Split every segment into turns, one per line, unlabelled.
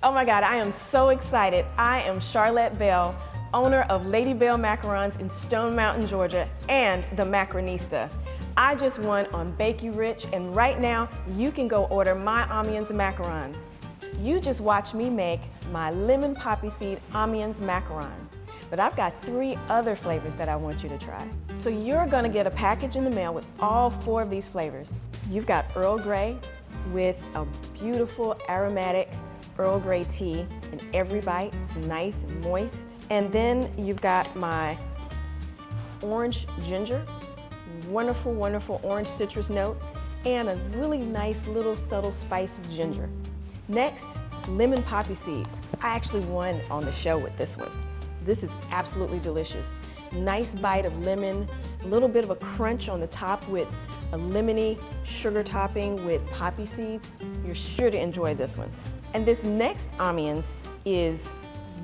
Oh my God, I am so excited. I am Charlette Bell, owner of Lady Bell Macarons in Stone Mountain, Georgia, and the Macaronista. I just won on Bake You Rich, and right now you can go order my Amiens Macarons. You just watch me make my lemon poppy seed Amiens Macarons. But I've got 3 other flavors that I want you to try. So you're gonna get a package in the mail with all 4 of these flavors. You've got Earl Grey with a beautiful aromatic Earl Grey tea in every bite. It's nice and moist. And then you've got my orange ginger, wonderful, wonderful orange citrus note, and a really nice little subtle spice of ginger. Next, lemon poppy seed. I actually won on the show with this one. This is absolutely delicious. Nice bite of lemon, a little bit of a crunch on the top with a lemony sugar topping with poppy seeds. You're sure to enjoy this one. And this next Amiens is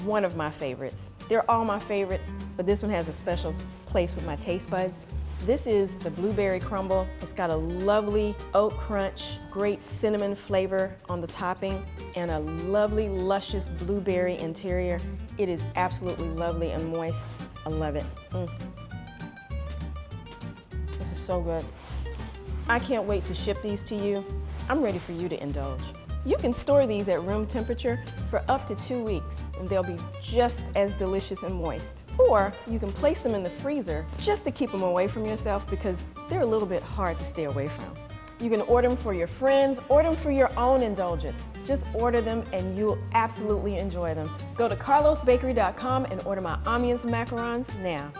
one of my favorites. They're all my favorite, but this one has a special place with my taste buds. This is the blueberry crumble. It's got a lovely oat crunch, great cinnamon flavor on the topping, and a lovely, luscious blueberry interior. It is absolutely lovely and moist. I love it. This is so good. I can't wait to ship these to you. I'm ready for you to indulge. You can store these at room temperature for up to 2 weeks, and they'll be just as delicious and moist. Or you can place them in the freezer just to keep them away from yourself because they're a little bit hard to stay away from. You can order them for your friends, order them for your own indulgence. Just order them and you'll absolutely enjoy them. Go to carlosbakery.com and order my Amiens Macarons now.